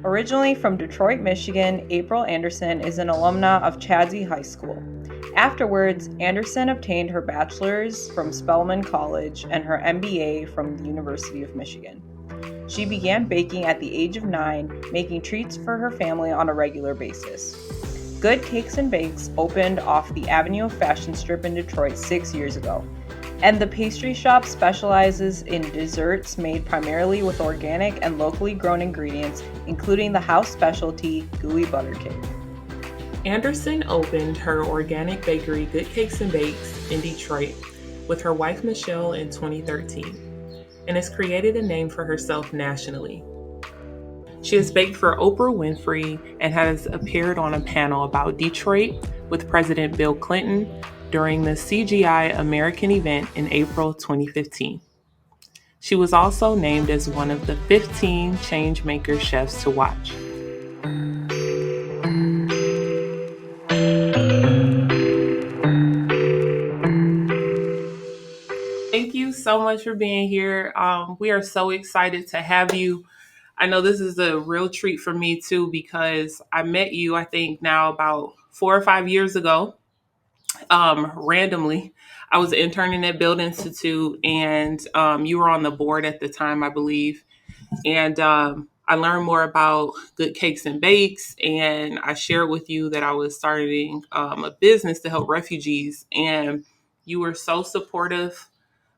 Originally from Detroit, Michigan, April Anderson is an alumna of Chadsey High School. Afterwards, Anderson obtained her bachelor's from Spelman College and her MBA from the University of Michigan. She began baking at the age of 9, making treats for her family on a regular basis. Good Cakes and Bakes opened off the Avenue of Fashion Strip in Detroit 6 years ago, and the pastry shop specializes in desserts made primarily with organic and locally grown ingredients, including the house specialty gooey butter cake. Anderson opened her organic bakery, Good Cakes and Bakes, in Detroit with her wife Michelle in 2013, and has created a name for herself nationally. She has baked for Oprah Winfrey and has appeared on a panel about Detroit with President Bill Clinton during the CGI American event in April 2015. She was also named as one of the 15 Changemaker chefs to watch. Thank you so much for being here. We are so excited to have you. I know this is a real treat for me too because I met you, I think, now about 4 or 5 years ago. Randomly, I was interning at Build Institute, and you were on the board at the time, I believe. And I learned more about Good Cakes and Bakes, and I shared with you that I was starting a business to help refugees, and you were so supportive.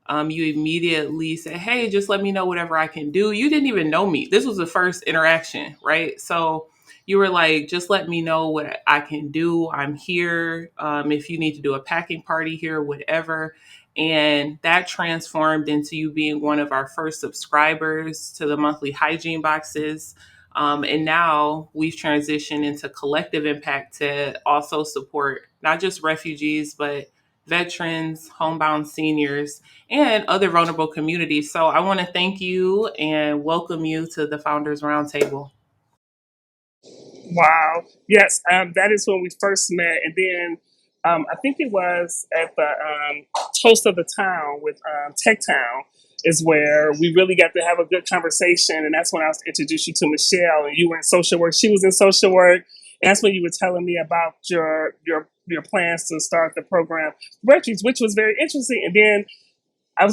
You immediately said, "Hey, just let me know whatever I can do." You didn't even know me. This was the first interaction, right? So you were like, "Just let me know what I can do. I'm here. If you need to do a packing party here, whatever." And that transformed into you being one of our first subscribers to the monthly hygiene boxes. And now we've transitioned into collective impact to also support not just refugees, but veterans, homebound seniors, and other vulnerable communities. So I want to thank you and welcome you to the Founders Roundtable. Wow. Yes, that is when we first met. And then I think it was at the Toast of the Town with Tech Town is where we really got to have a good conversation. And that's when I was introduced you to Michelle, and you were in social work. She was in social work. And that's when you were telling me about your plans to start the program, Refugees, which was very interesting. And then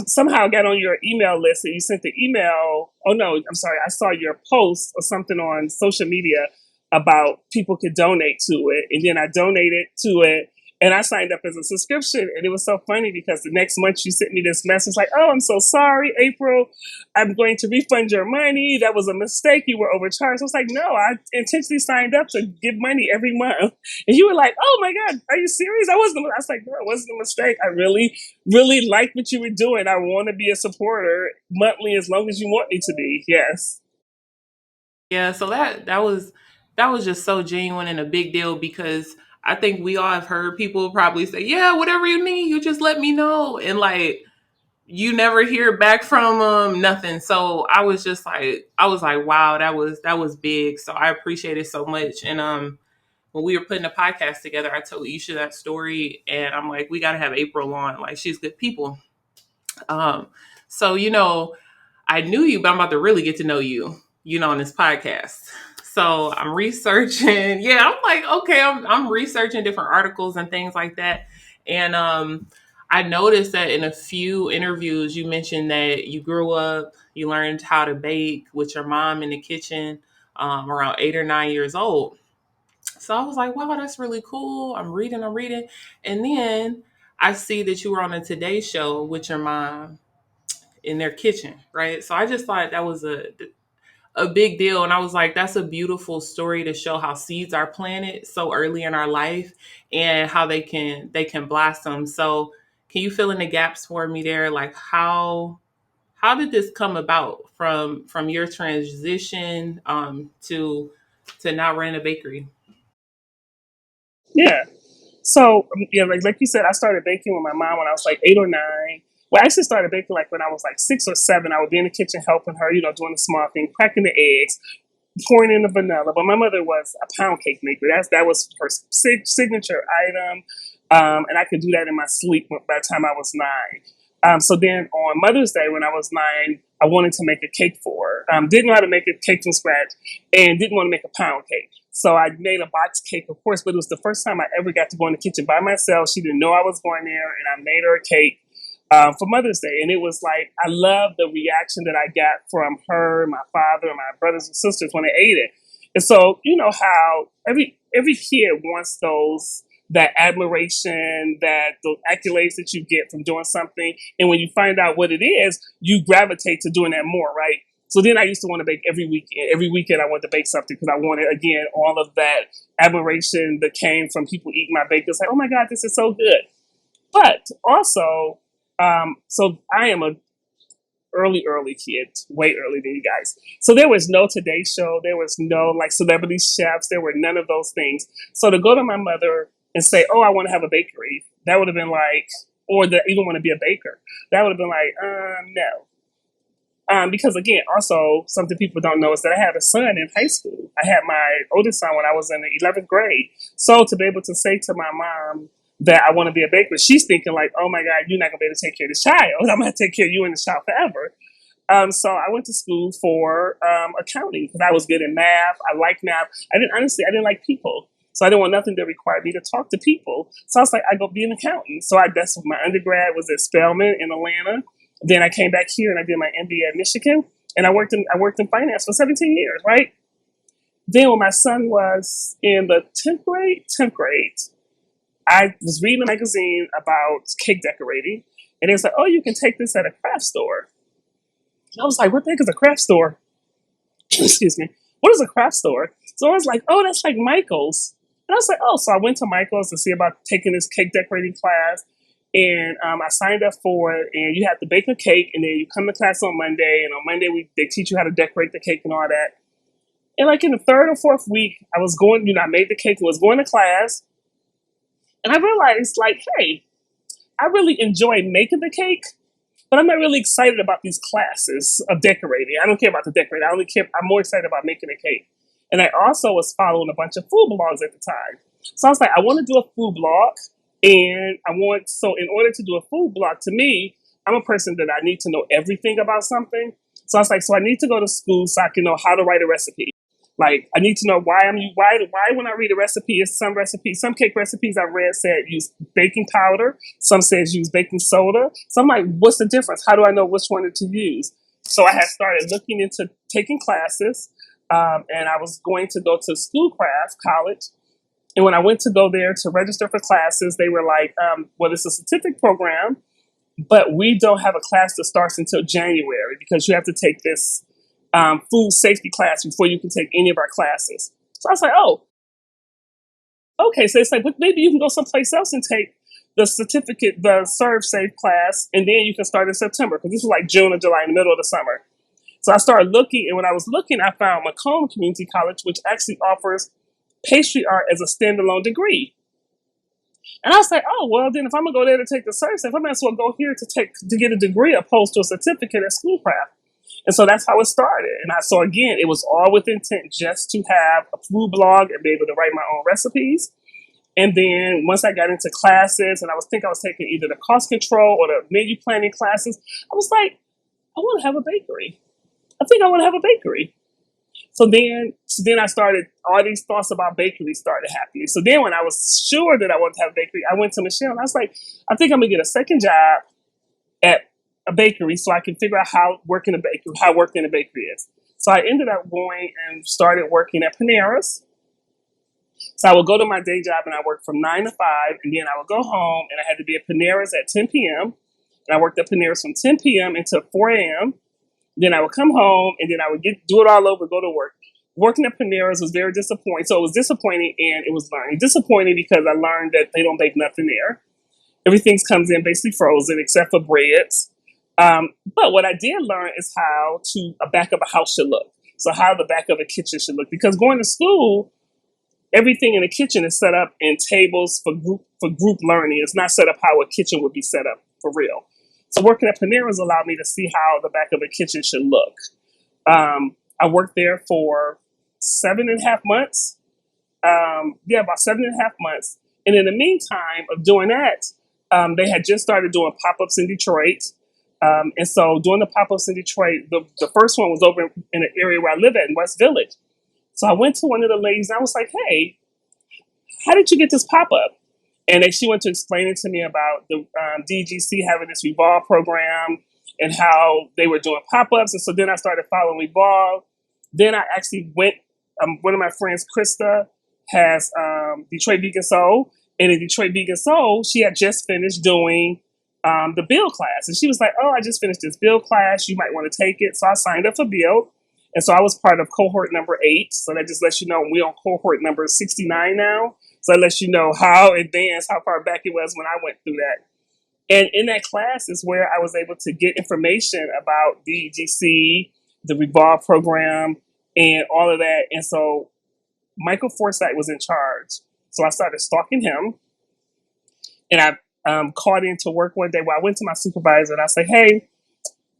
somehow got on your email list and you sent the email. Oh no, I'm sorry. I saw your post or something on social media about people could donate to it. And then I donated to it and I signed up as a subscription. And it was so funny because the next month you sent me this message like, "Oh, I'm so sorry, April. I'm going to refund your money. That was a mistake. You were overcharged." I was like, "No, I intentionally signed up to give money every month." And you were like, "Oh my God, are you serious?" I was like, "No, it wasn't a mistake. I really, really like what you were doing. I want to be a supporter monthly as long as you want me to be." Yes. Yeah, so that was just so genuine and a big deal because I think we all have heard people probably say, "Yeah, whatever you need, you just let me know," and like you never hear back from them, nothing. So I was like, wow, that was big. So I appreciate it so much. And when we were putting a podcast together, I told Isha that story, and I'm like, we got to have April on. Like, she's good people. Um, so I knew you, but I'm about to really get to know you, on this podcast. So I'm researching. Yeah, I'm like, okay, I'm researching different articles and things like that. And I noticed that in a few interviews, you mentioned that you grew up, you learned how to bake with your mom in the kitchen around 8 or 9 years old. So I was like, wow, that's really cool. I'm reading. And then I see that you were on a Today Show with your mom in their kitchen, right? So I just thought that was a big deal, and I was like, that's a beautiful story to show how seeds are planted so early in our life and how they can blossom. So can you fill in the gaps for me there? Like how did this come about from your transition to now running a bakery? Yeah. So yeah, like you said, I started baking with my mom when I was like 8 or 9. Well, I actually started baking like when I was like 6 or 7. I would be in the kitchen helping her, doing the small thing, cracking the eggs, pouring in the vanilla. But my mother was a pound cake maker. That was her signature item, and I could do that in my sleep by the time I was 9. So then on Mother's Day, when I was 9, I wanted to make a cake for her. Didn't know how to make a cake from scratch and didn't want to make a pound cake. So I made a box cake, of course, but it was the first time I ever got to go in the kitchen by myself. She didn't know I was going there, and I made her a cake for Mother's Day. And it was like, I love the reaction that I got from her, my father, and my brothers and sisters when they ate it. And so, you know how every kid wants that admiration, that those accolades that you get from doing something. And when you find out what it is, you gravitate to doing that more, right? So then I used to want to bake every weekend. Every weekend I wanted to bake something because I wanted, again, all of that admiration that came from people eating my bake. It's like, oh my God, this is so good. But also, so I am a early kid, way early than you guys. So there was no Today Show. There was no like celebrity chefs. There were none of those things. So to go to my mother and say, oh, I want to have a bakery, that would have been like, or that even want to be a baker, that would have been like, no. Because again, also something people don't know is that I had a son in high school. I had my oldest son when I was in the 11th grade. So to be able to say to my mom that I want to be a baker, she's thinking like, oh my God, you're not gonna be able to take care of this child. I'm gonna take care of you and the child forever. So I went to school for accounting because I was good in math. I liked math. I didn't like people. So I didn't want nothing that required me to talk to people. So I was like, I go be an accountant. So that's my undergrad was at Spelman in Atlanta. Then I came back here and I did my MBA at Michigan, and I worked in finance for 17 years, right? Then when my son was in the 10th grade, I was reading a magazine about cake decorating, and it was like, oh, you can take this at a craft store. And I was like, what the heck is a craft store? Excuse me. What is a craft store? So I was like, oh, that's like Michael's. And I was like, oh, so I went to Michael's to see about taking this cake decorating class. And I signed up for it, and you have to bake a cake, and then you come to class on Monday, and on Monday they teach you how to decorate the cake and all that. And like in the third or fourth week, I was going, I made the cake and was going to class, and I realized like, hey, I really enjoy making the cake, but I'm not really excited about these classes of decorating. I don't care about the decorating. I'm more excited about making a cake. And I also was following a bunch of food blogs at the time. So I was like, I want to do a food blog. And so in order to do a food blog, to me, I'm a person that I need to know everything about something. So I was like, so I need to go to school so I can know how to write a recipe. Like, I need to know why when I read a recipe, some cake recipes I read said use baking powder. Some says use baking soda. So I'm like, what's the difference? How do I know which one to use? So I had started looking into taking classes, and I was going to go to Schoolcraft College. And when I went to go there to register for classes, they were like, well, it's a certificate program, but we don't have a class that starts until January because you have to take this food safety class before you can take any of our classes. So I was like, oh, okay. So it's like, but maybe you can go someplace else and take the certificate, the Serve Safe class, and then you can start in September because this was like June or July in the middle of the summer. So I started looking, and when I was looking, I found Macomb Community College, which actually offers pastry art as a standalone degree. And I was like, oh, well, then if I'm going to go there to take the Serve Safe, I might as well go here to get a degree opposed to a certificate at Schoolcraft. And so that's how it started. And so again, it was all with intent just to have a food blog and be able to write my own recipes. And then once I got into classes, and I was taking either the cost control or the menu planning classes, I was like, I want to have a bakery. I think I want to have a bakery. So then I started, all these thoughts about bakery started happening. So then when I was sure that I wanted to have a bakery, I went to Michelle and I was like, I think I'm going to get a second job at a bakery so I can figure out how working a bakery is. So I ended up going and started working at Panera's. So I would go to my day job and I worked from 9 to 5, and then I would go home and I had to be at Panera's at 10 p.m. And I worked at Panera's from 10 p.m. until 4 a.m. Then I would come home and then I would do it all over, go to work. Working at Panera's was very disappointing. So it was disappointing and it was learning. Disappointing because I learned that they don't bake nothing there. Everything comes in basically frozen except for breads. But what I did learn is how a back of a house should look. So how the back of a kitchen should look. Because going to school, everything in the kitchen is set up in tables for group learning. It's not set up how a kitchen would be set up for real. So working at Panera's allowed me to see how the back of a kitchen should look. I worked there for 7.5 months. About 7.5 months. And in the meantime of doing that, They had just started doing pop-ups in Detroit. And so doing the pop-ups in Detroit, the first one was over in an area where I live at in West Village. So I went to one of the ladies and I was like, hey, how did you get this pop-up? And then she went to explain it to me about the DGC having this Revolve program and how they were doing pop-ups. And so then I started following Revolve. Then I actually went, one of my friends, Krista, has Detroit Vegan Soul. And in Detroit Vegan Soul, she had just finished doing the build class. And she was like, oh, I just finished this build class. You might want to take it. So I signed up for build. And so I was part of cohort number 8. So that just lets you know we're on cohort number 69 now. So that lets you know how advanced, how far back it was when I went through that. And in that class is where I was able to get information about DGC, the Revolve program, and all of that. And so Michael Forsythe was in charge. So I started stalking him. And I called in to work one day where I went to my supervisor and I said, hey,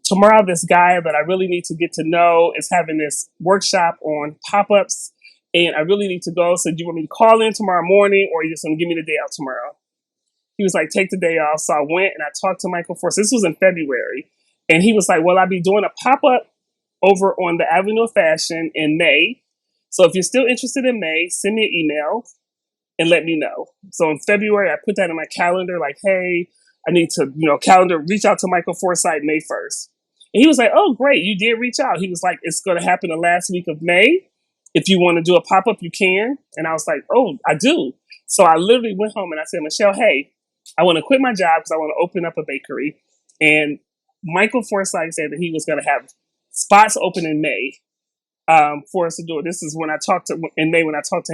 tomorrow this guy that I really need to get to know is having this workshop on pop-ups. And I really need to go. So do you want me to call in tomorrow morning or are you just going to give me the day out tomorrow? He was like, take the day off. So I went and I talked to Michael Forsythe. This was in February. And he was like, well, I'll be doing a pop-up over on the Avenue of Fashion in May. So if you're still interested in May, send me an email and let me know. So in February, I put that in my calendar, like, hey, I need to, reach out to Michael Forsythe May 1st. And he was like, oh, great, you did reach out. He was like, it's going to happen the last week of May. If you want to do a pop-up, you can. And I was like, oh, I do. So I literally went home and I said, Michelle, hey, I want to quit my job because I want to open up a bakery. And Michael Forsythe said that he was going to have spots open in May for us to do it. This is when I talked to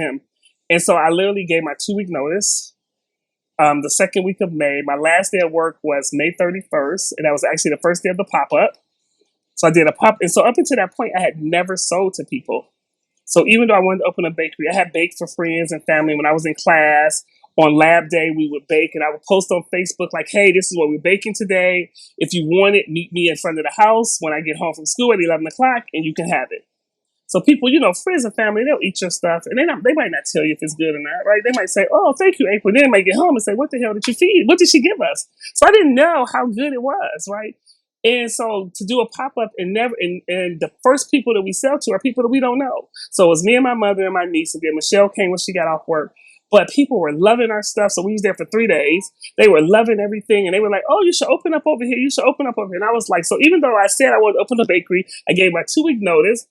him. And so I literally gave my 2-week notice. The second week of May, my last day of work was May 31st. And that was actually the first day of the pop-up. So I did a pop. And so up until that point, I had never sold to people. So even though I wanted to open a bakery, I had baked for friends and family when I was in class. On lab day, we would bake and I would post on Facebook like, hey, this is what we're baking today. If you want it, meet me in front of the house when I get home from school at 11 o'clock and you can have it. So people, friends and family, they'll eat your stuff and they might not tell you if it's good or not, right? They might say, oh, thank you, April. Then they might get home and say, what the hell did you feed? What did she give us? So I didn't know how good it was, right? And so to do a pop-up and the first people that we sell to are people that we don't know. So it was me and my mother and my niece. And then Michelle came when she got off work. But people were loving our stuff. So we was there for 3 days. They were loving everything. And they were like, oh, you should open up over here. You should open up over here. And I was like, so even though I said I wanted to open a bakery, I gave my 2-week notice.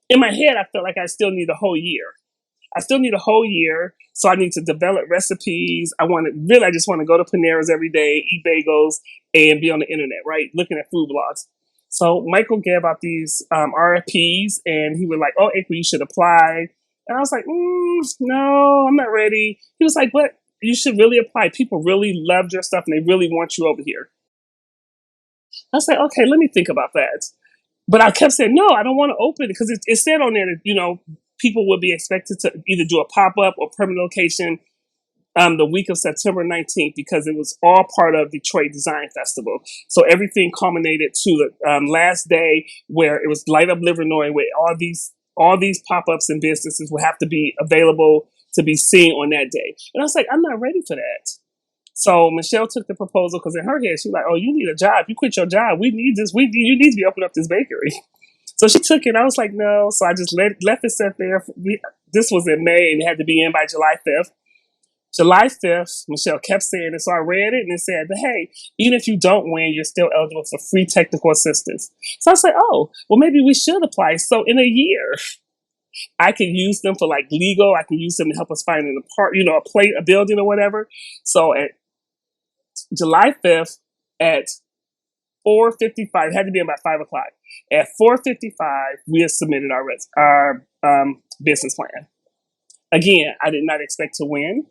In my head, I felt like I still need a whole year. So I need to develop recipes. I just want to go to Panera's every day, eat bagels, and be on the internet, right? Looking at food blogs. So Michael gave out these RFPs and he was like, oh, April, you should apply. And I was like, no, I'm not ready. He was like, but you should really apply. People really loved your stuff and they really want you over here. I was like, okay, let me think about that. But I kept saying, no, I don't want to open it because it said on there that, people would be expected to either do a pop-up or permanent location the week of September 19th because it was all part of Detroit Design Festival. So everything culminated to the last day where it was Light Up Livernois, where all these pop-ups and businesses would have to be available to be seen on that day. And I was like, I'm not ready for that. So Michelle took the proposal because in her head, she was like, oh, you need a job. You quit your job. We need this. You need to be opening up this bakery. So she took it. I was like, no. So I just left it set there. This was in May and it had to be in by July 5th. July 5th, Michelle kept saying it. So I read it and it said, but hey, even if you don't win, you're still eligible for free technical assistance. So I was like, oh, well, maybe we should apply. So in a year, I can use them for like legal. I can use them to help us find a building or whatever. So at July 5th at 4:55, it had to be about 5 o'clock. At 4:55, we had submitted our business plan. Again, I did not expect to win.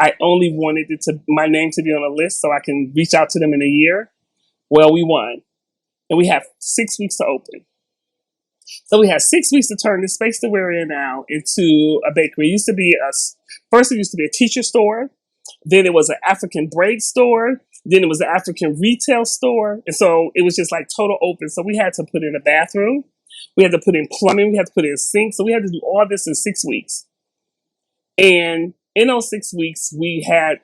I only wanted my name to be on a list so I can reach out to them in a year. Well, we won. And we have 6 weeks to open. So we have 6 weeks to turn this space that we're in now into a bakery. It used to be a teacher store. Then it was an African braid store. Then it was an African retail store. And so it was just like total open. So we had to put in a bathroom. We had to put in plumbing. We had to put in sinks. So we had to do all this in 6 weeks. And in those 6 weeks, we had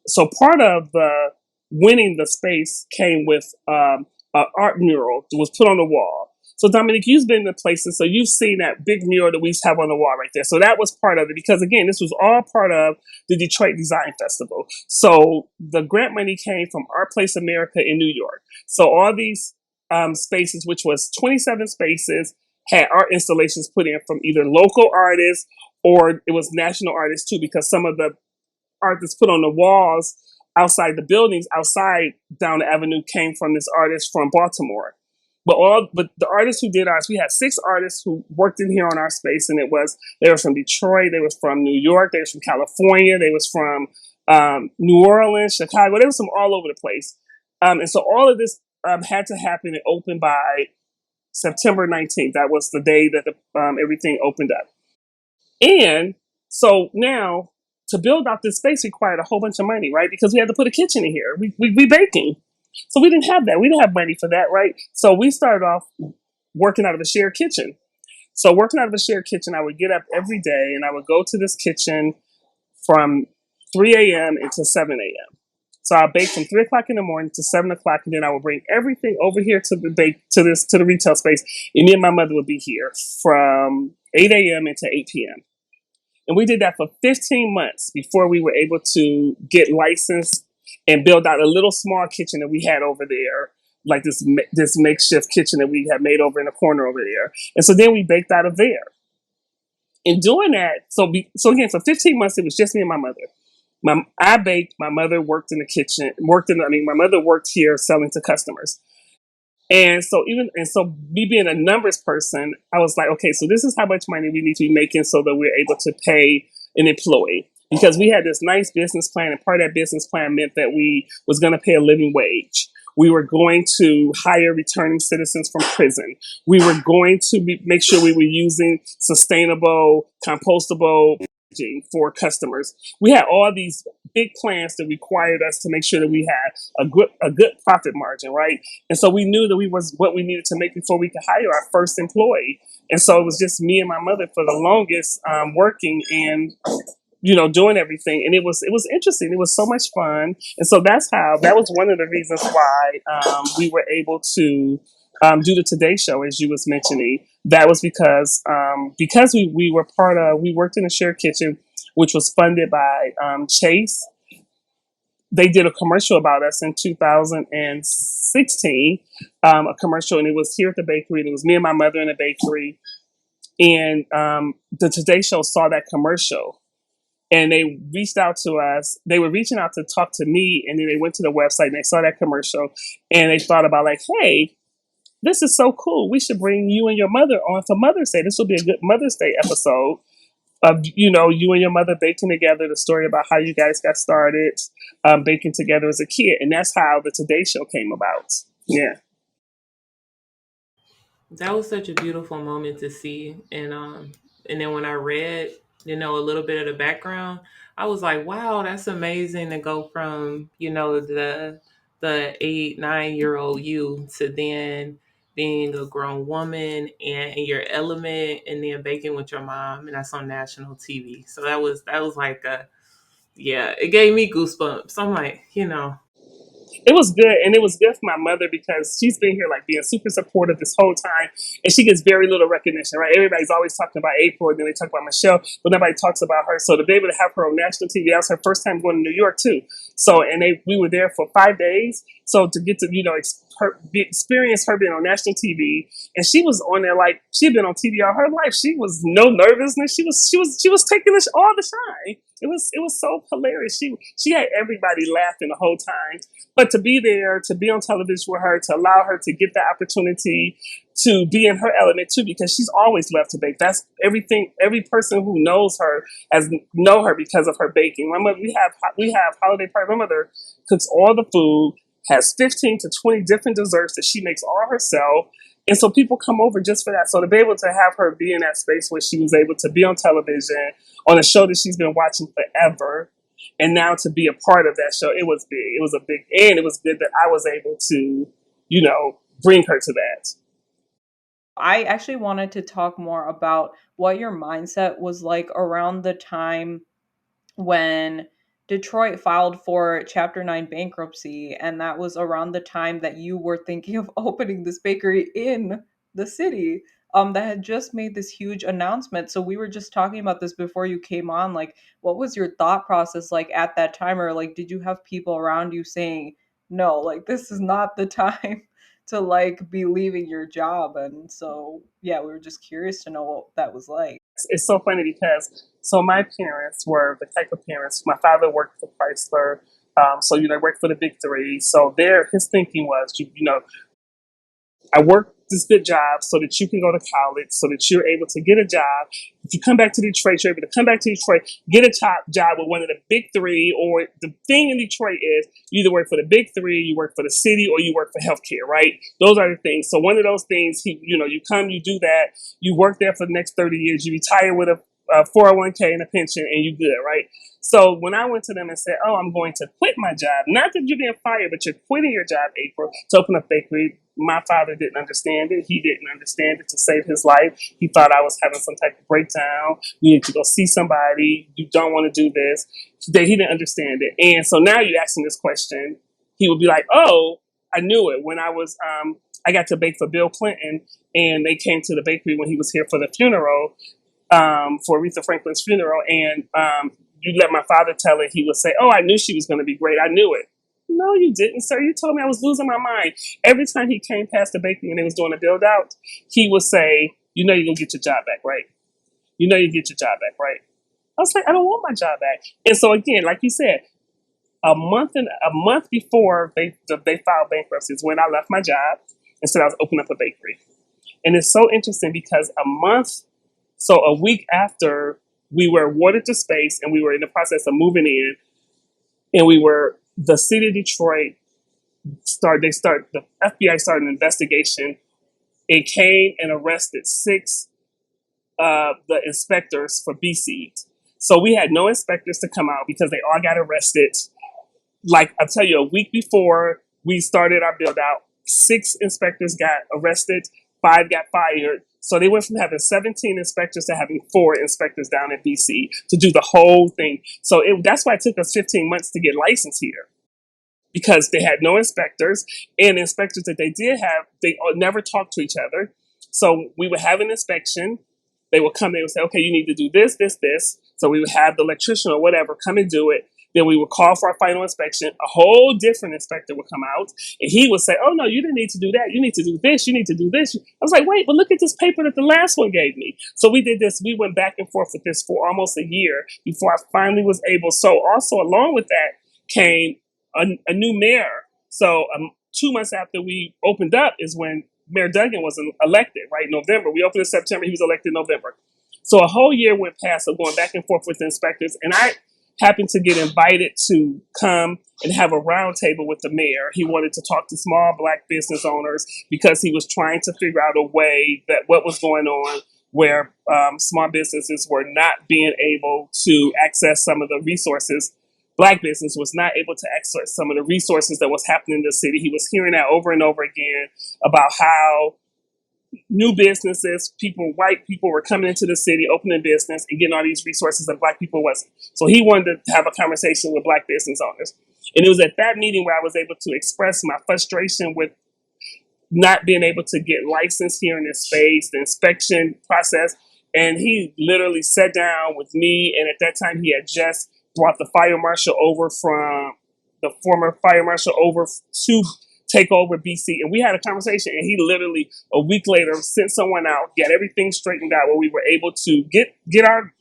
so part of the winning the space came with an art mural that was put on the wall. So Dominique, you've been to places, so you've seen that big mural that we have on the wall right there. So that was part of it because again, this was all part of the Detroit Design Festival. So the grant money came from Art Place America in New York. So all these spaces, which was 27 spaces, had art installations put in from either local artists or it was national artists too, because some of the art that's put on the walls outside the buildings, outside down the avenue, came from this artist from Baltimore. But the artists who did ours, we had 6 artists who worked in here on our space, and they were from Detroit, they was from New York, they was from California, they was from New Orleans, Chicago, they was from all over the place. And so all of this had to happen and open by September 19th. That was the day that everything opened up. And so now to build out this space required a whole bunch of money, right? Because we had to put a kitchen in here. We baking. So we didn't have that. We didn't have money for that, right? So we started off working out of a shared kitchen. So working out of a shared kitchen, I would get up every day and I would go to this kitchen from 3 a.m. until 7 a.m. So I bake from 3 o'clock in the morning to 7 o'clock, and then I would bring everything over here to the retail space. And me and my mother would be here from 8 a.m. until 8 p.m. And we did that for 15 months before we were able to get licensed and build out a little small kitchen that we had over there, like this makeshift kitchen that we had made over in the corner over there. And so then we baked out of there. In doing that, so again, for 15 months, it was just me and my mother. I baked. My mother worked in the kitchen. My mother worked here selling to customers. And so me being a numbers person, I was like, okay, so this is how much money we need to be making so that we're able to pay an employee. Because we had this nice business plan, and part of that business plan meant that we was going to pay a living wage. We were going to hire returning citizens from prison. We were going to make sure we were using sustainable, compostable packaging for customers. We had all these big plans that required us to make sure that we had a good profit margin, right? And so we knew that we was what we needed to make before we could hire our first employee. And so it was just me and my mother for the longest working and doing everything, and it was interesting. It was so much fun, and so that was one of the reasons why we were able to do the Today Show, as you was mentioning. That was because we worked in a shared kitchen, which was funded by Chase. They did a commercial about us in 2016, a commercial, and it was here at the bakery, and it was me and my mother in the bakery, and the Today Show saw that commercial. And they reached out to us. They were reaching out to talk to me, and then they went to the website and they saw that commercial, and they thought about like, hey, this is so cool. We should bring you and your mother on for Mother's Day. This will be a good Mother's Day episode of you and your mother baking together. The story about how you guys got started baking together as a kid, and that's how the Today Show came about. Yeah. That was such a beautiful moment to see, and then when I read, a little bit of the background, I was like, wow, that's amazing to go from the 8 9 year old you to then being a grown woman and in your element, and then baking with your mom, and that's on national TV. So that was like yeah, it gave me goosebumps. I'm like, It was good, and it was good for my mother because she's been here like being super supportive this whole time, and she gets very little recognition, right? Everybody's always talking about April, and then they talk about Michelle, but nobody talks about her. So to be able to have her on national TV, that was her first time going to New York too. So, and we were there for 5 days. So to get to experience her being on national TV, and she was on there like she had been on TV all her life. She was no nervousness. She was taking this all the time. It was so hilarious. She had everybody laughing the whole time. But to be there, to be on television with her, to allow her to get the opportunity to be in her element too, because she's always loved to bake. That's everything. Every person who knows her has know her because of her baking. My mother, we have holiday party. My mother cooks all the food, has 15 to 20 different desserts that she makes all herself. And so people come over just for that. So to be able to have her be in that space where she was able to be on television on a show that she's been watching forever, and now to be a part of that show, it was big. It was a big, and it was good that I was able to, bring her to that. I actually wanted to talk more about what your mindset was like around the time when Detroit filed for Chapter 9 bankruptcy, and that was around the time that you were thinking of opening this bakery in the city. That had just made this huge announcement. So we were just talking about this before you came on. Like, what was your thought process like at that time? Or like, did you have people around you saying, no, like this is not the time to like be leaving your job? And so yeah, we were just curious to know what that was like. It's so funny because so my parents were the type of parents. My father worked for Chrysler, so worked for the big three. So his thinking was, I work this good job so that you can go to college, so that you're able to get a job. If you come back to Detroit, you're able to come back to Detroit, get a top job with one of the big three. Or the thing in Detroit is you either work for the big three, you work for the city, or you work for healthcare, right? Those are the things. So one of those things, you come, you do that, you work there for the next 30 years, you retire with a 401k and a pension, and you good, right? So when I went to them and said, "Oh, I'm going to quit my job," not that you're being fired, but you're quitting your job, April, to open a bakery, my father didn't understand it. He didn't understand it to save his life. He thought I was having some type of breakdown. You need to go see somebody. You don't want to do this. He didn't understand it. And so now you ask him this question, he would be like, "Oh, I knew it." When I got to bake for Bill Clinton, and they came to the bakery when he was here for the funeral, for Aretha Franklin's funeral, and you let my father tell it, he would say, "Oh, I knew she was going to be great. I knew it." No, you didn't, sir. You told me I was losing my mind. Every time he came past the bakery when they was doing a build out, he would say, "You know you're going to get your job back, right? You know you get your job back, right?" I was like, "I don't want my job back." And so again, like you said, a month before they filed bankruptcy is when I left my job and said I was opening up a bakery. And it's so interesting because a week after we were awarded the space and we were in the process of moving in, and the city of Detroit the FBI started an investigation and came and arrested 6 of the inspectors for BC. So we had no inspectors to come out because they all got arrested. Like I'll tell you, a week before we started our build out, 6 inspectors got arrested, 5 got fired. So they went from having 17 inspectors to having 4 inspectors down in BC to do the whole thing. So that's why it took us 15 months to get licensed here, because they had no inspectors, and the inspectors that they did have, they never talked to each other. So we would have an inspection. They would come, they would say, "Okay, you need to do this, this, this." So we would have the electrician or whatever come and do it. Then we would call for our final inspection. A whole different inspector would come out, and he would say, "Oh, no, you didn't need to do that. You need to do this. You need to do this." I was like, "Wait, but look at this paper that the last one gave me." So we did this. We went back and forth with this for almost a year before I finally was able. So also along with that came a new mayor. So 2 months after we opened up is when Mayor Duggan was elected, right? November. We opened in September. He was elected in November. So a whole year went past of going back and forth with the inspectors. And I happened to get invited to come and have a roundtable with the mayor. He wanted to talk to small Black business owners because he was trying to figure out a way that what was going on where small businesses were not being able to access some of the resources. Black business was not able to access some of the resources that was happening in the city. He was hearing that over and over again about how new businesses, white people were coming into the city, opening business and getting all these resources that Black people wasn't. So he wanted to have a conversation with Black business owners. And it was at that meeting where I was able to express my frustration with not being able to get licensed here in this space, the inspection process. And he literally sat down with me. And at that time, he had just brought the fire marshal over from the former fire marshal over to take over BC. And we had a conversation. And he literally, a week later, sent someone out, got everything straightened out where we were able to get our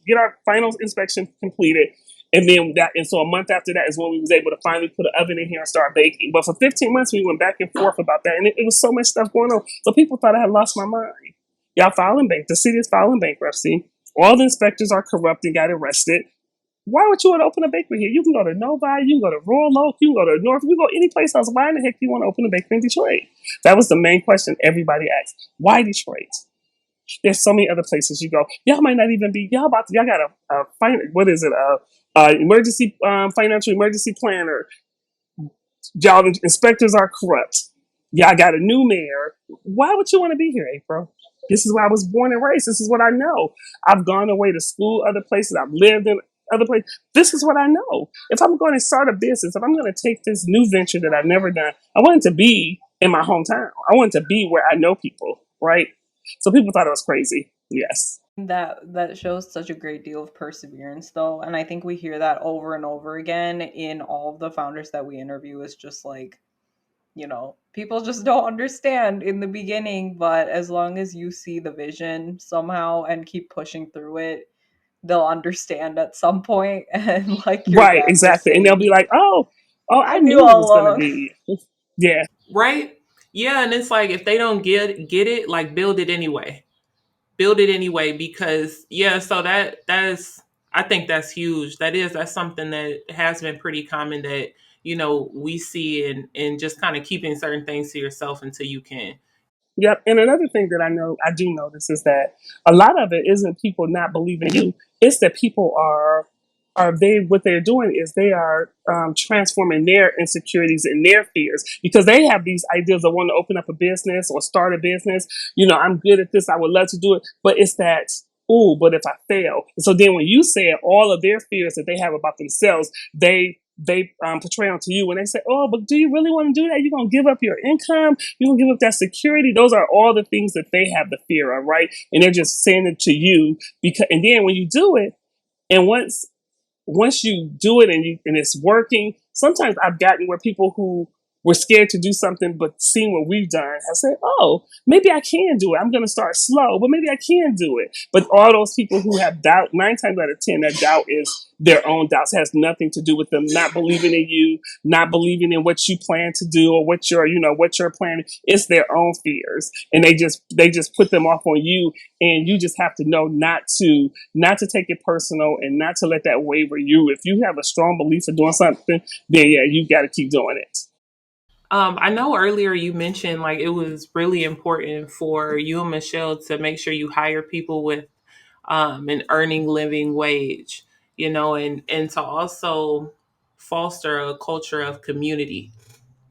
final inspection completed. And so a month after that is when we was able to finally put an oven in here and start baking. But for 15 months, we went back and forth about that. And it was so much stuff going on. So people thought I had lost my mind. The city is filing bankruptcy. All the inspectors are corrupt and got arrested. Why would you want to open a bakery here? You can go to Novi, you can go to Royal Oak, you can go to North, you can go any place else. Why in the heck do you want to open a bakery in Detroit? That was the main question everybody asked. Why Detroit? There's so many other places you go. Y'all might not even be, y'all got emergency financial emergency planner. Y'all inspectors are corrupt. Y'all got a new mayor. Why would you want to be here, April? This is where I was born and raised. This is what I know. I've gone away to school, other places. I've lived in other places. This is what I know. If I'm going to start a business, if I'm going to take this new venture that I've never done, I want it to be in my hometown. I want it to be where I know people, right? So people thought it was crazy. Yes. That shows such a great deal of perseverance though, and I think we hear that over and over again in all of the founders that we interview. Is just like, people just don't understand in the beginning, but as long as you see the vision somehow and keep pushing through it, they'll understand at some point. And like your Right, dad was exactly. And they'll be saying, like, oh, I I knew knew it all was going to along. be. Yeah. Right? Yeah, and it's like if they don't get it, like build it anyway. Build it anyway because yeah, so that is, I think that's huge. That's something that has been pretty common that we see in just kind of keeping certain things to yourself until you can. Yep. And another thing that I do notice is that a lot of it isn't people not believing in you. It's that people what they're doing is they are transforming their insecurities and their fears because they have these ideas of wanting to open up a business or start a business. I'm good at this. I would love to do it. But it's that, oh, but if I fail. And so then when you say it, all of their fears that they have about themselves, they portray onto you when they say, oh, but do you really want to do that? You're going to give up your income. You're going to give up that security. Those are all the things that they have the fear of, right? And they're just saying it to you and then when you do it, and once you do it and it's working, sometimes I've gotten where people who were scared to do something but seeing what we've done have said, oh, maybe I can do it. I'm going to start slow, but maybe I can do it. But all those people who have doubt, 9 times out of 10, that doubt is their own doubts. It has nothing to do with them not believing in you, not believing in what you plan to do or what you're planning. It's their own fears. And they just put them off on you. And you just have to know not to take it personal and not to let that waver you. If you have a strong belief of doing something, then yeah, you got to keep doing it. I know earlier you mentioned like it was really important for you and Michelle to make sure you hire people with an earning living wage, and to also foster a culture of community,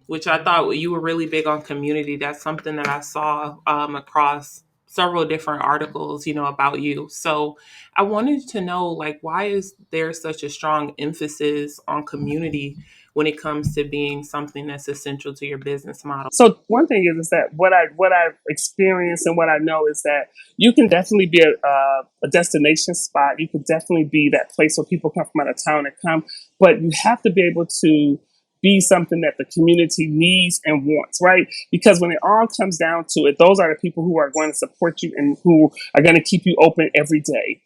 which I thought you were really big on community. That's something that I saw across several different articles, about you. So I wanted to know, like, why is there such a strong emphasis on community when it comes to being something that's essential to your business model? So one thing is that what I've experienced and what I know is that you can definitely be a destination spot. You can definitely be that place where people come from out of town and come, but you have to be able to be something that the community needs and wants, right? Because when it all comes down to it, those are the people who are going to support you and who are going to keep you open every day.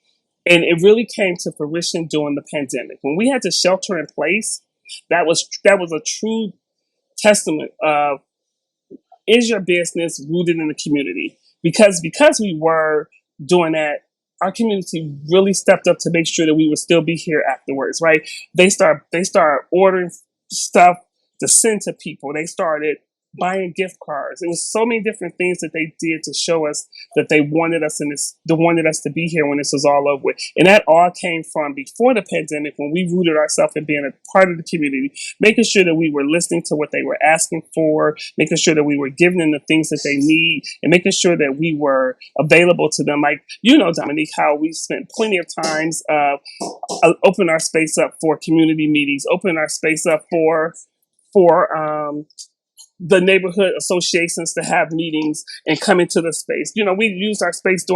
And it really came to fruition during the pandemic when we had to shelter in place. That was a true testament of, is your business rooted in the community? Because we were doing that, our community really stepped up to make sure that we would still be here afterwards, right? They start ordering stuff to send to people. They started buying gift cards. It was so many different things that they did to show us that they wanted us to be here when this was all over with. And that all came from before the pandemic when we rooted ourselves in being a part of the community, making sure that we were listening to what they were asking for, making sure that we were giving them the things that they need, and making sure that we were available to them. Like, Dominique, how we spent plenty of times open our space up for community meetings, open our space up for the neighborhood associations to have meetings and come into the space. We used our space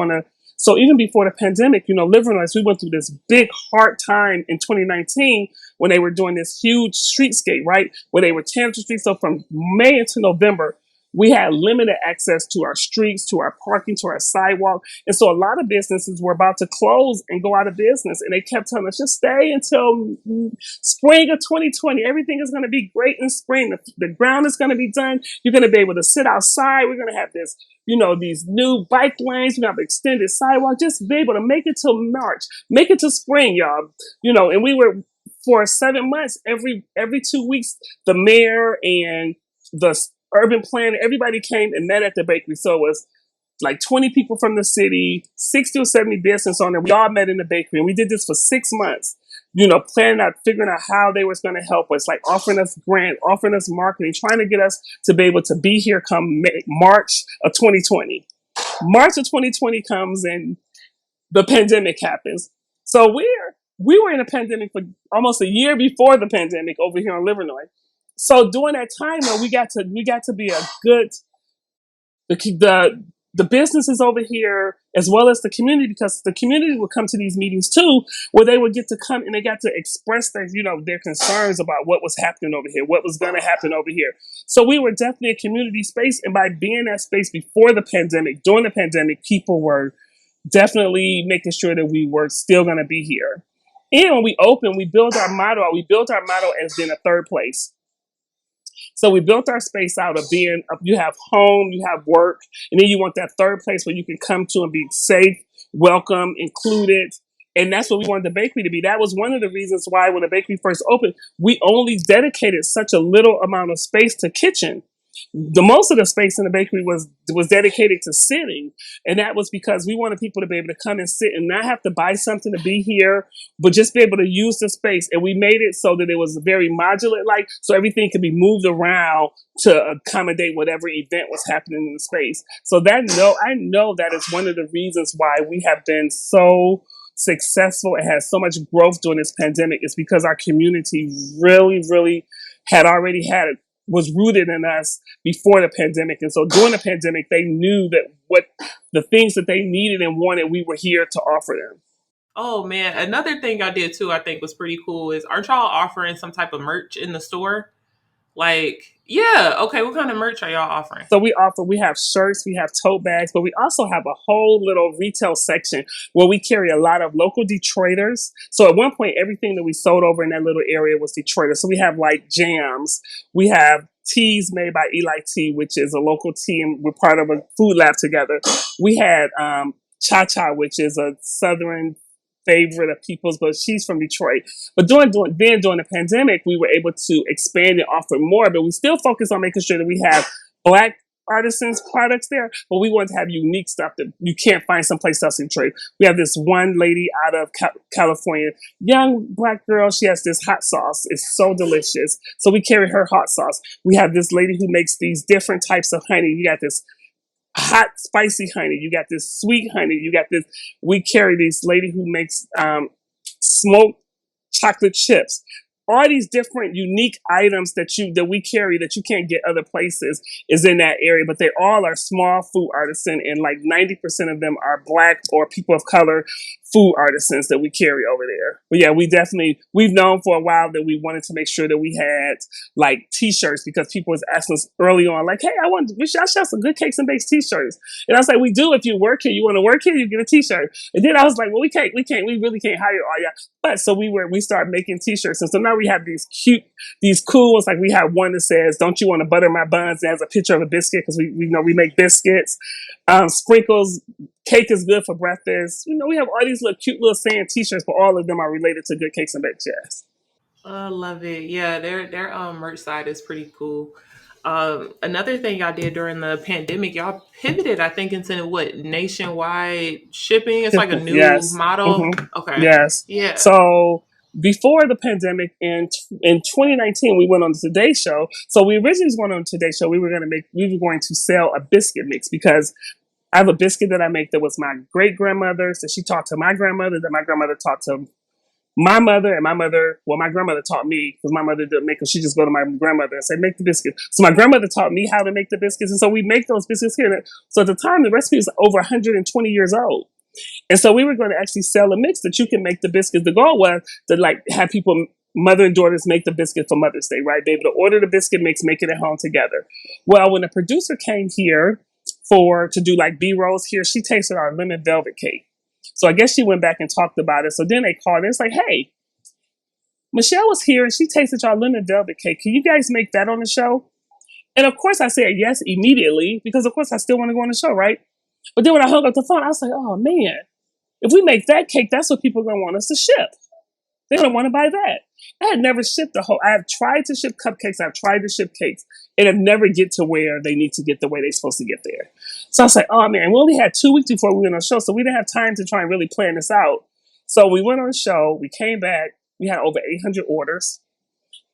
so even before the pandemic, Living Rights, we went through this big hard time in 2019 when they were doing this huge streetscape, right? Where they were tearing the streets. So from May into November, we had limited access to our streets, to our parking, to our sidewalk. And so a lot of businesses were about to close and go out of business. And they kept telling us, just stay until spring of 2020. Everything is going to be great in spring. The ground is going to be done. You're going to be able to sit outside. We're going to have this, these new bike lanes. We're going to have extended sidewalk. Just be able to make it till March. Make it to spring, y'all. And we were, for 7 months, every 2 weeks, the mayor and the urban planner, everybody came and met at the bakery. So it was like 20 people from the city, 60 or 70 business owners. We all met in the bakery, and we did this for 6 months. Planning out, figuring out how they was going to help us, like offering us grant, offering us marketing, trying to get us to be able to be here come March of 2020. March of 2020 comes and the pandemic happens. So We were in a pandemic for almost a year before the pandemic over here in Livernois. So during that time, though, we got to be a good the the businesses over here as well as the community, because the community would come to these meetings too, where they would get to come and they got to express their concerns about what was happening over here, what was going to happen over here. So we were definitely a community space, and by being that space before the pandemic, during the pandemic, people were definitely making sure that we were still going to be here. And when we opened, we built our motto. We built our motto as being a third place. So we built our space out of being, you have home, you have work, and then you want that third place where you can come to and be safe, welcome, included. And that's what we wanted the bakery to be. That was one of the reasons why when the bakery first opened, we only dedicated such a little amount of space to kitchen. The most of the space in the bakery was dedicated to sitting, and that was because we wanted people to be able to come and sit and not have to buy something to be here, but just be able to use the space. And we made it so that it was very modular, like so everything could be moved around to accommodate whatever event was happening in the space. So I know that is one of the reasons why we have been so successful and had so much growth during this pandemic, is because our community really, really had was rooted in us before the pandemic. And so during the pandemic, they knew that what the things that they needed and wanted, we were here to offer them. Oh man, another thing I did too, I think was pretty cool is aren't y'all offering some type of merch in the store? Like, yeah, okay, what kind of merch are y'all offering? So we have shirts, we have tote bags, but we also have a whole little retail section where we carry a lot of local Detroiters. So at one point, everything that we sold over in that little area was Detroiters. So we have like jams, we have teas made by Eli Tea, which is a local tea, and we're part of a food lab together. We had Cha Cha, which is a southern favorite of people's, but she's from Detroit. But during the pandemic, we were able to expand and offer more, but we still focus on making sure that we have Black artisans products there, but we want to have unique stuff that you can't find someplace else in Detroit. We have this one lady out of California, young Black girl. She has this hot sauce. It's so delicious. So we carry her hot sauce. We have this lady who makes these different types of honey. You got this hot spicy honey, you got this sweet honey, you got this, we carry this lady who makes smoked chocolate chips, all these different unique items that we carry that you can't get other places is in that area, but they all are small food artisan, and like 90% of them are Black or people of color food artisans that we carry over there. But yeah, we've known for a while that we wanted to make sure that we had like t-shirts, because people was asking us early on, like, hey, we should have some good cakes and bakes t-shirts. And I was like, we do. If you work here, you want to work here, you get a t-shirt. And then I was like, well, we really can't hire all y'all. But so we started making t-shirts. And so now we have these cool ones. Like we have one that says, don't you want to butter my buns? And has a picture of a biscuit, because we know we make biscuits. Sprinkles, cake is good for breakfast. We have all these little cute little saying t-shirts, but all of them are related to good cakes and bakes. Yes. I love it. Yeah, their merch side is pretty cool. Another thing y'all did during the pandemic, y'all pivoted, I think, into what, nationwide shipping. It's like a new Yes. model. Okay. Yes. Yeah. So before the pandemic in 2019, we went on the Today Show. So we originally was going on the Today Show. We were going to sell a biscuit mix, because I have a biscuit that I make that was my great grandmother's, that she taught to my grandmother, that my grandmother taught to my mother, and my grandmother taught me, because my mother didn't make them. She just go to my grandmother and say, make the biscuits. So my grandmother taught me how to make the biscuits. And so we make those biscuits here. So at the time, the recipe was over 120 years old. And so we were going to actually sell a mix that you can make the biscuits. The goal was to like have people, mother and daughters, make the biscuit for Mother's Day, right? Be able to order the biscuit mix, make it at home together. Well, when the producer came here to do like B-rolls here, she tasted our lemon velvet cake. So I guess she went back and talked about it. So then they called and it's like, hey, Michelle was here and she tasted your lemon velvet cake. Can you guys make that on the show? And of course I said yes immediately, because of course I still want to go on the show, right? But then when I hung up the phone, I was like, oh man, if we make that cake, that's what people are going to want us to ship. They're going to want to buy that. I had never shipped I have tried to ship cupcakes. I've tried to ship cakes, and have never get to where they need to get the way they're supposed to get there. So I was like, oh man, we only had 2 weeks before we went on the show, so we didn't have time to try and really plan this out. So we went on the show, we came back, we had over 800 orders,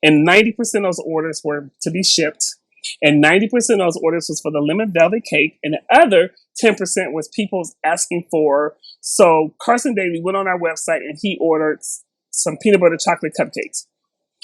and 90% of those orders were to be shipped. And 90% of those orders was for the lemon velvet cake, and the other 10% was people asking for. So Carson Daly went on our website and he ordered some peanut butter chocolate cupcakes.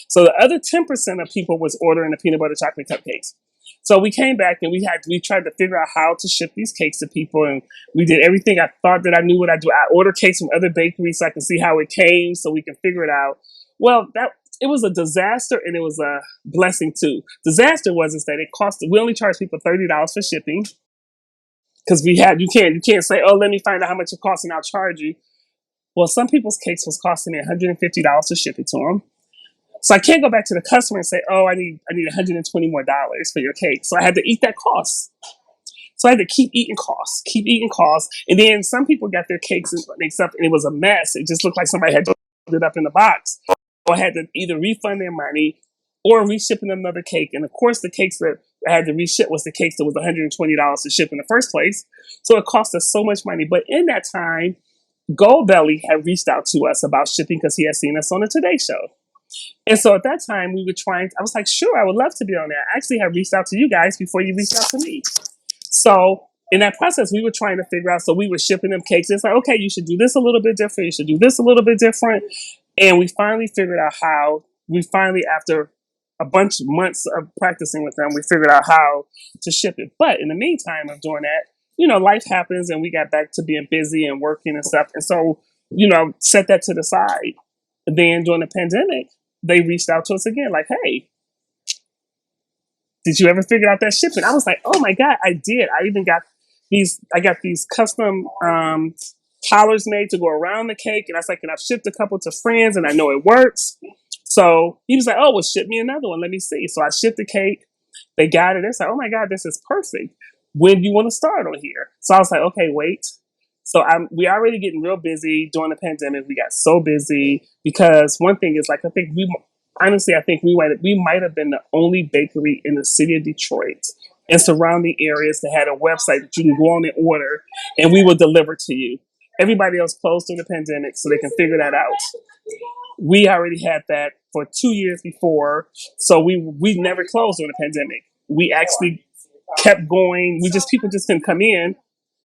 So the other 10% of people was ordering the peanut butter chocolate cupcakes. So we came back and we tried to figure out how to ship these cakes to people, and we did everything I thought that I knew what I do. I ordered cakes from other bakeries so I can see how it came, so we can figure it out. Well, that it was a disaster and it was a blessing too. Disaster was is that it cost. We only charged people $30 for shipping because you can't say, oh, let me find out how much it costs and I'll charge you. Well, some people's cakes was costing me $150 to ship it to them. So I can't go back to the customer and say, "Oh, I need $120 more for your cake." So I had to eat that cost. So I had to keep eating costs, and then some people got their cakes and stuff, and it was a mess. It just looked like somebody had put it up in the box. So I had to either refund their money or reship them another cake. And of course, the cakes that I had to reship was the cakes that was $120 to ship in the first place. So it cost us so much money. But in that time, Goldbelly had reached out to us about shipping because he had seen us on the Today Show. And so at that time, I was like, sure, I would love to be on that. I actually had reached out to you guys before you reached out to me. So in that process, we were trying to figure out, so we were shipping them cakes. It's like, okay, you should do this a little bit different. You should do this a little bit different. And we finally figured out how, after a bunch of months of practicing with them, we figured out how to ship it. But in the meantime of doing that, life happens and we got back to being busy and working and stuff. And so, set that to the side. And then during the pandemic, they reached out to us again, like, hey, did you ever figure out that shipping? I was like, oh my God, I did. I got these custom collars made to go around the cake. And I was like, and I've shipped a couple to friends and I know it works. So he was like, oh, well, ship me another one. Let me see. So I shipped the cake. They got it. It's like, oh my God, this is perfect. When do you want to start on here? So I was like, okay, wait. So we already getting real busy during the pandemic. We got so busy because one thing is, like, I think we might have been the only bakery in the city of Detroit and surrounding areas that had a website that you can go on and order, and we will deliver to you. Everybody else closed during the pandemic, so they can figure that out. We already had that for 2 years before, so we never closed during the pandemic. We actually kept going. People just couldn't come in.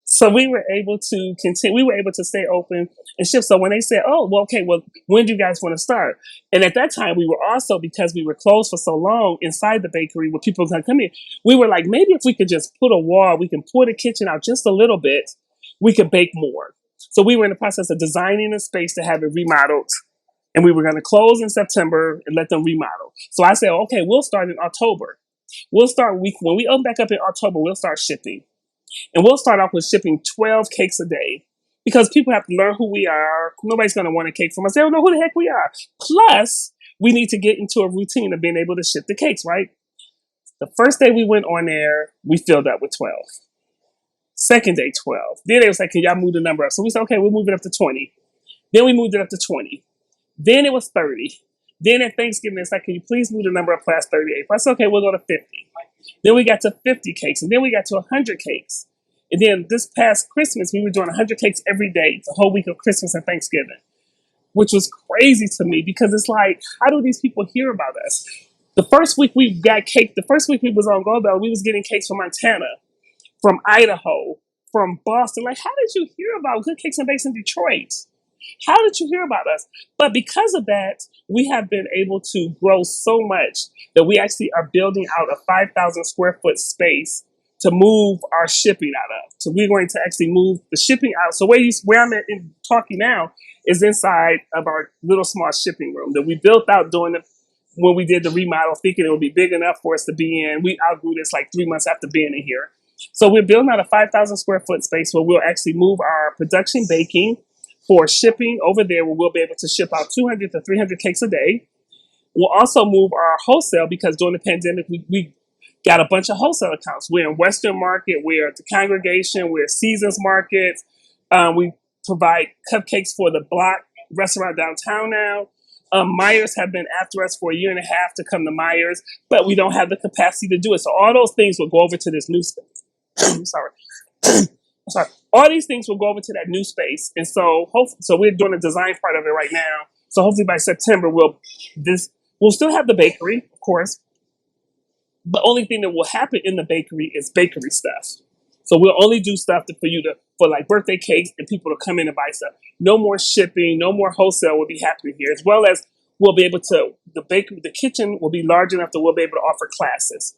So we were able to continue. We were able to stay open and ship. So when they said, "Oh, well, okay, well, when do you guys want to start?" And at that time, we were also, because we were closed for so long inside the bakery where people could come in, we were like, maybe if we could just put a wall, we can pull the kitchen out just a little bit, we could bake more. So we were in the process of designing a space to have it remodeled, and we were going to close in September and let them remodel. So I said, okay, we'll start in October. When we open back up in October, we'll start shipping. And we'll start off with shipping 12 cakes a day because people have to learn who we are. Nobody's going to want a cake from us. They don't know who the heck we are. Plus, we need to get into a routine of being able to ship the cakes, right? The first day we went on there, we filled up with 12. Second day, 12. Then they was like, can y'all move the number up? So we said, okay, we'll move it up to 20. Then we moved it up to 20. Then it was 30. Then at Thanksgiving, it's like, can you please move the number up past 38? I said, okay, we'll go to 50. Then we got to 50 cakes, and then we got to 100 cakes. And then this past Christmas, we were doing 100 cakes every day, the whole week of Christmas and Thanksgiving, which was crazy to me because it's like, how do these people hear about us? The first week we got cake, the first week we was on Gold Bell, we was getting cakes from Montana, from Idaho, from Boston. Like, how did you hear about Good Cakes and Bakes in Detroit? How did you hear about us? But because of that, we have been able to grow so much that we actually are building out a 5,000 square foot space to move our shipping out of. So we're going to actually move the shipping out. So where I'm talking now is inside of our little small shipping room that we built out when we did the remodel, thinking it would be big enough for us to be in. We outgrew this like 3 months after being in here. So we're building out a 5,000 square foot space where we'll actually move our production baking for shipping over there, where we'll be able to ship out 200 to 300 cakes a day. We'll also move our wholesale because during the pandemic, we got a bunch of wholesale accounts. We're in Western Market, we're at the Congregation, we're at Seasons Market. We provide cupcakes for the Block restaurant downtown now. Myers have been after us for a year and a half to come to Myers, but we don't have the capacity to do it. So all those things will go over to this new space. Sorry. All these things will go over to that new space. And so we're doing the design part of it right now. So hopefully by September, we'll still have the bakery, of course. The only thing that will happen in the bakery is bakery stuff. So we'll only do stuff for for like birthday cakes and people to come in and buy stuff. No more shipping, no more wholesale will be happening here, as well as we'll be able to, the kitchen will be large enough that we'll be able to offer classes.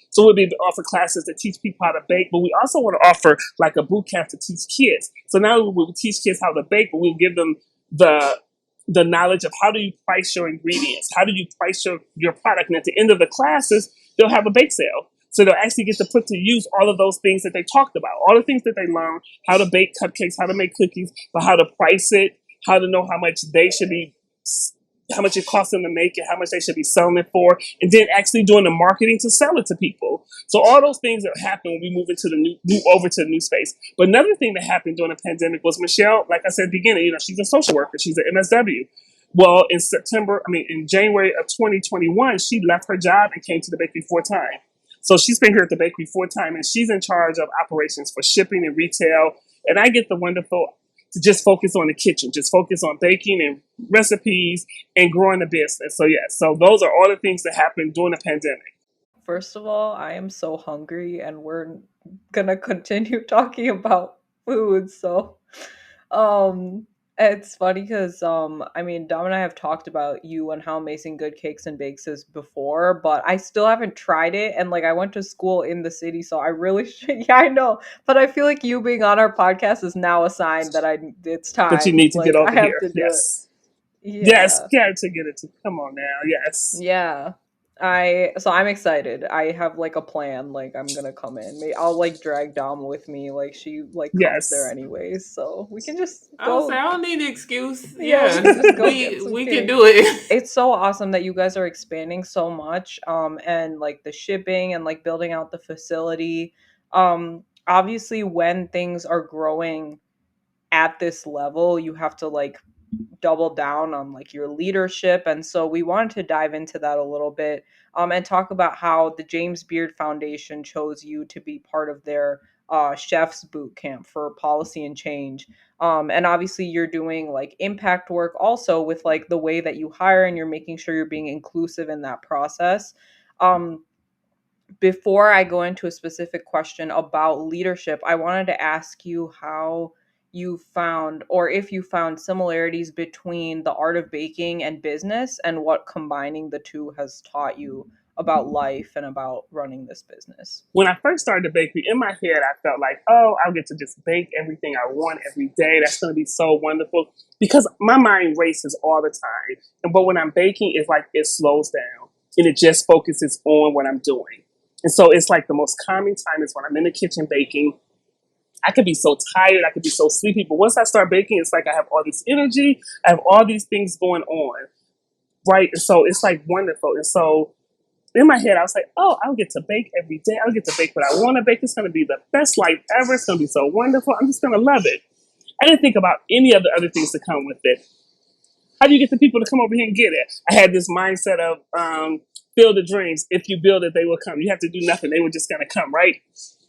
So we'll be able to offer classes to teach people how to bake, but we also want to offer like a boot camp to teach kids. So now we'll teach kids how to bake, but we'll give them the knowledge of how do you price your ingredients, how do you price your product, and at the end of the classes, they'll have a bake sale. So they'll actually get to put to use all of those things that they talked about, all the things that they learned, how to bake cupcakes, how to make cookies, but how to price it, how to know how much they should be, how much it costs them to make it, how much they should be selling it for, and then actually doing the marketing to sell it to people. So all those things that happen when we move into over to the new space. But another thing that happened during the pandemic was Michelle, like I said at the beginning, she's a social worker, she's an MSW. Well, in January of 2021, she left her job and came to the bakery full time. So she's been here at the bakery full time, and she's in charge of operations for shipping and retail. And I get the wonderful to just focus on the kitchen, just focus on baking and recipes and growing the business. So yeah, so those are all the things that happened during the pandemic. First of all, I am so hungry and we're gonna continue talking about food. So, um, it's funny because, I mean, Dom and I have talked about you and how amazing Good Cakes and Bakes is before, but I still haven't tried it. And like, I went to school in the city, so I really should. Yeah, I know, but I feel like you being on our podcast is now a sign that it's But you time. need to get Like, I over have here. to do it. Yes. Yes, Yeah. got to get it to come on now. Yes. Yeah. I'm excited. I have like a plan. Like I'm gonna come in. I'll like drag Dom with me. Like she like comes there Yes. anyways, so we can just I would say go. I don't need an excuse. Yeah, we Yeah, can just go get we some we can cake. do it. It's so awesome that you guys are expanding so much. And like the shipping and like building out the facility. Obviously, when things are growing at this level, you have to like double down on like your leadership, and so we wanted to dive into that a little bit, and talk about how the James Beard Foundation chose you to be part of their chef's boot camp for policy and change. And obviously you're doing like impact work also with like the way that you hire, and you're making sure you're being inclusive in that process. Before I go into a specific question about leadership, I wanted to ask you how you found, or if you found, similarities between the art of baking and business, and what combining the two has taught you about life and about running this business. When I first started the bakery, in my head, I felt like, oh, I'll get to just bake everything I want every day. That's going to be so wonderful, because my mind races all the time. But when I'm baking, it's like it slows down and it just focuses on what I'm doing. And so it's like the most calming time is when I'm in the kitchen baking. I could be so tired, I could be so sleepy, but once I start baking, it's like I have all this energy, I have all these things going on, right? And so it's like wonderful. And so in my head, I was like, oh, I'll get to bake every day. I'll get to bake what I want to bake. It's going to be the best life ever. It's going to be so wonderful. I'm just going to love it. I didn't think about any of the other things to come with it. How do you get the people to come over here and get it? I had this mindset of build the dreams. If you build it, they will come. You have to do nothing. They were just going to come, right?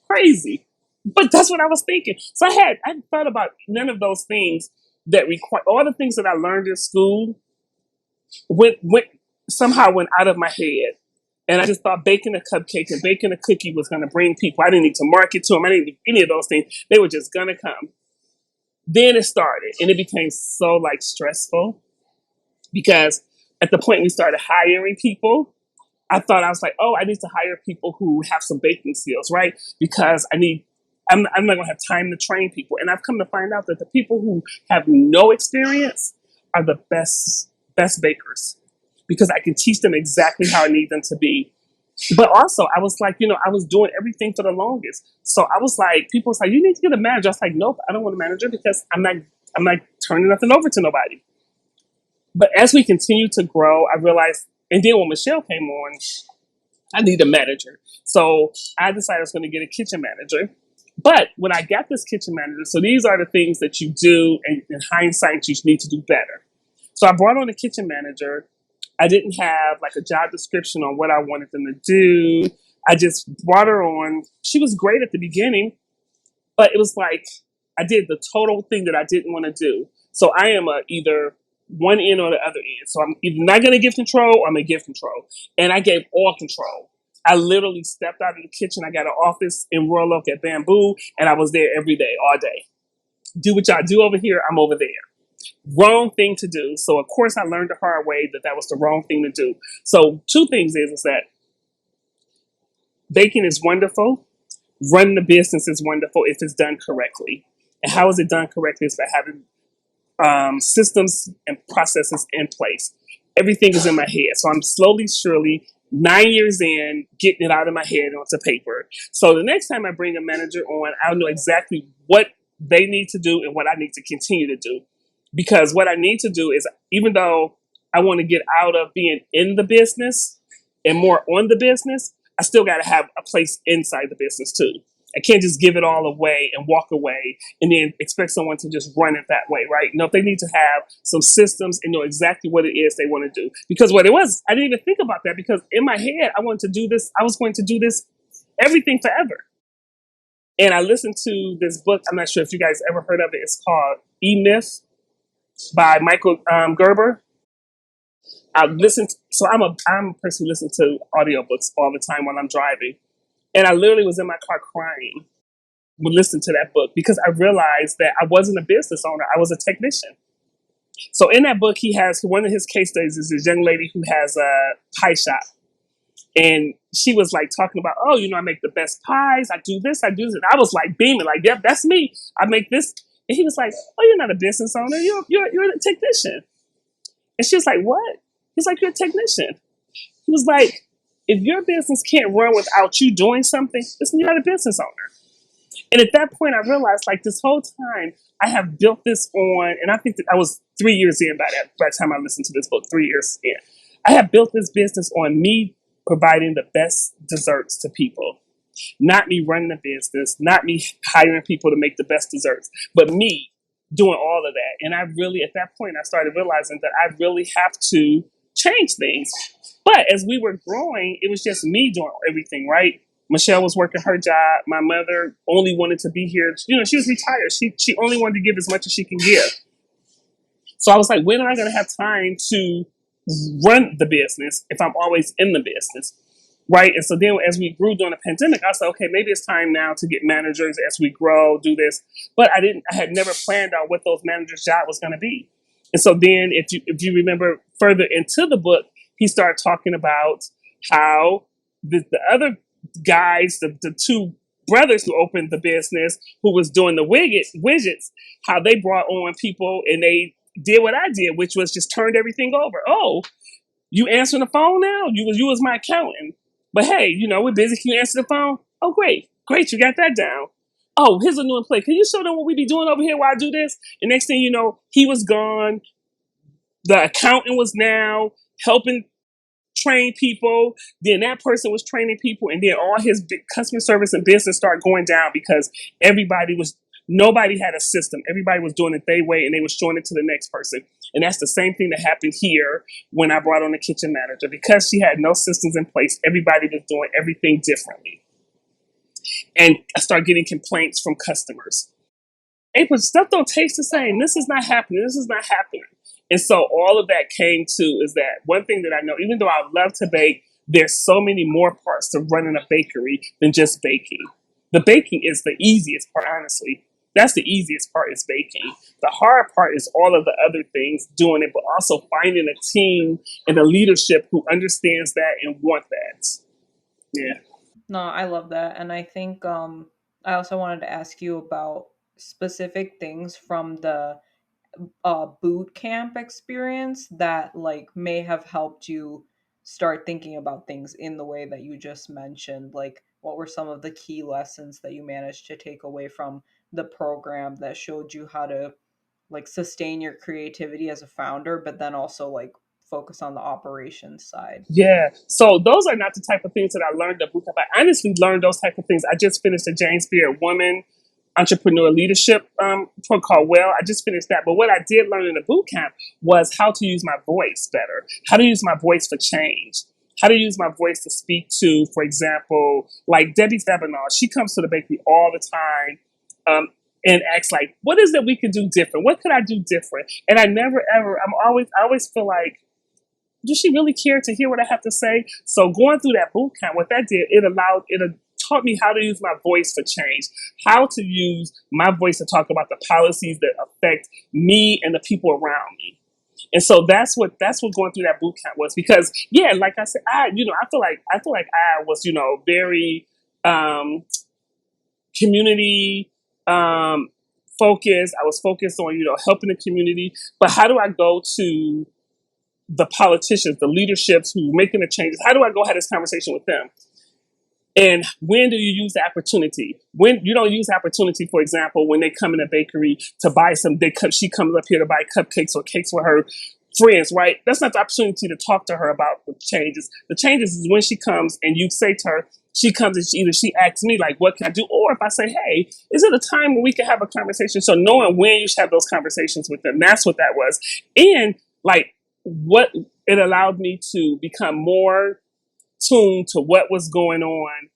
Crazy. But that's what I was thinking. So I thought about none of those things that require, all the things that I learned in school somehow went out of my head. And I just thought baking a cupcake and baking a cookie was going to bring people. I didn't need to market to them. I didn't need any of those things. They were just going to come. Then it started, and it became so like stressful, because at the point we started hiring people, I was like, oh, I need to hire people who have some baking skills, right? Because I'm not going to have time to train people. And I've come to find out that the people who have no experience are the best bakers, because I can teach them exactly how I need them to be. But also, I was like, I was doing everything for the longest. So I was like, people was like, you need to get a manager. I was like, nope, I don't want a manager, because I'm not turning nothing over to nobody. But as we continue to grow, I realized, and then when Michelle came on, I need a manager. So I decided I was going to get a kitchen manager. But when I got this kitchen manager, so these are the things that you do, and in hindsight, you need to do better. So I brought on a kitchen manager. I didn't have like a job description on what I wanted them to do. I just brought her on. She was great at the beginning, but it was like I did the total thing that I didn't want to do. So I am either one end or the other end. So I'm either not going to give control, or I'm going to give control. And I gave all control. I literally stepped out of the kitchen. I got an office in Royal Oak at Bamboo, and I was there every day, all day. Do what y'all do over here, I'm over there. Wrong thing to do. So of course I learned the hard way that that was the wrong thing to do. So two things is that baking is wonderful. Running the business is wonderful if it's done correctly. And how is it done correctly? Is by having systems and processes in place. Everything is in my head. So I'm slowly, surely, 9 years in, getting it out of my head onto paper. So the next time I bring a manager on, I'll know exactly what they need to do and what I need to continue to do. Because what I need to do is, even though I want to get out of being in the business and more on the business, I still got to have a place inside the business too. I can't just give it all away and walk away and then expect someone to just run it that way, right? No, they need to have some systems and know exactly what it is they want to do. Because what it was, I didn't even think about that because in my head, I wanted to do this. I was going to do this everything forever. And I listened to this book. I'm not sure if you guys ever heard of it. It's called E-Myth by Michael Gerber. So I'm a person who listens to audiobooks all the time when I'm driving. And I literally was in my car crying when listening to that book because I realized that I wasn't a business owner. I was a technician. So in that book, he has one of his case studies is this young lady who has a pie shop. And she was like talking about, oh, I make the best pies. I do this, I do this. And I was like beaming, like, yep, that's me. I make this. And he was like, oh, you're not a business owner. You're a technician. And she was like, what? He's like, you're a technician. He was like, if your business can't run without you doing something, you're not a business owner. And at that point, I realized, like, this whole time, I have built this on, and I think that I was 3 years in by the time I listened to this book, 3 years in. I have built this business on me providing the best desserts to people. Not me running the business, not me hiring people to make the best desserts, but me doing all of that. And I really, at that point, I started realizing that I really have to change things. But as we were growing, it was just me doing everything, right? Michelle was working her job. My mother only wanted to be here. She was retired. She only wanted to give as much as she can give. So I was like, when am I going to have time to run the business if I'm always in the business? Right. And so then as we grew during the pandemic, I said, okay, maybe it's time now to get managers as we grow, do this. But I had never planned out what those managers' job was going to be. And so then if you remember further into the book, he started talking about how the other guys, the two brothers who opened the business, who was doing the widgets, how they brought on people and they did what I did, which was just turned everything over. Oh, you answering the phone now? You was my accountant. But hey, we're busy. Can you answer the phone? Oh, great. You got that down. Oh, here's a new employee. Can you show them what we be doing over here while I do this? And next thing you know, he was gone. The accountant was now helping train people. Then that person was training people. And then all his big customer service and business started going down because nobody had a system. Everybody was doing it their way and they was showing it to the next person. And that's the same thing that happened here when I brought on the kitchen manager. Because she had no systems in place, everybody was doing everything differently. And I started getting complaints from customers. April, stuff don't taste the same. This is not happening. This is not happening. And so all of that came to is that one thing that I know, even though I love to bake, there's so many more parts to running a bakery than just baking. The baking is the easiest part, honestly. That's the easiest part is baking. The hard part is all of the other things, doing it, but also finding a team and a leadership who understands that and want that. Yeah. No, I love that. And I think I also wanted to ask you about specific things from the boot camp experience that like may have helped you start thinking about things in the way that you just mentioned. Like, what were some of the key lessons that you managed to take away from the program that showed you how to like sustain your creativity as a founder, but then also like focus on the operations side? Yeah. So those are not the type of things that I learned at bootcamp. I honestly learned those type of things. I just finished a James Beard Woman Entrepreneur Leadership program called Well. I just finished that. But what I did learn in the bootcamp was how to use my voice better, how to use my voice for change, how to use my voice to speak to, for example, like Debbie Fabinal. She comes to the bakery all the time. And asks like, what is it we could do different? What could I do different? And I never ever, I always feel like does she really care to hear what I have to say? So going through that boot camp, what that did, it taught me how to use my voice for change, how to use my voice to talk about the policies that affect me and the people around me. And so that's what going through that boot camp was. Because yeah, like I said, I feel like I was, very community focused. I was focused on, helping the community. But how do I go to the politicians, the leaderships who are making the changes? How do I go have this conversation with them? And when do you use the opportunity? When you don't use the opportunity, for example, when they come in a bakery to buy she comes up here to buy cupcakes or cakes with her friends, right? That's not the opportunity to talk to her about the changes. The changes is when she comes and you say to her, she comes and she asks me, like, what can I do? Or if I say, hey, is it a time when we can have a conversation? So knowing when you should have those conversations with them, that's what that was. And like what it allowed me to become more tuned to what was going on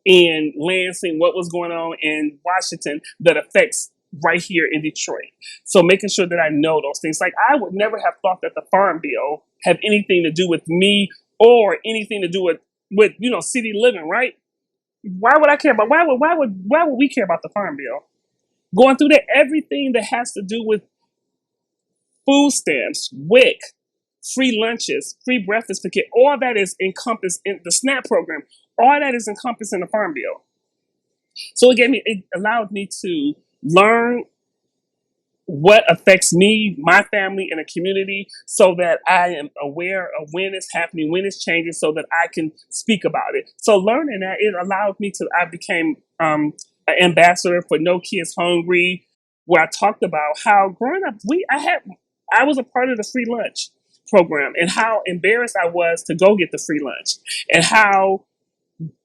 in Lansing, what was going on in Washington that affects right here in Detroit. So making sure that I know those things. Like I would never have thought that the Farm Bill had anything to do with me or anything to do with city living, right? Why would I care about why would we care about the Farm Bill? Going through that, everything that has to do with food stamps, WIC, free lunches, free breakfast for kids, all that is encompassed in the SNAP program. All that is encompassed in the Farm Bill. So it allowed me to learn what affects me, my family, and the community, so that I am aware of when it's happening, when it's changing, so that I can speak about it. So learning that, it allowed me I became an ambassador for No Kids Hungry, where I talked about how growing up, I was a part of the free lunch program and how embarrassed I was to go get the free lunch, and how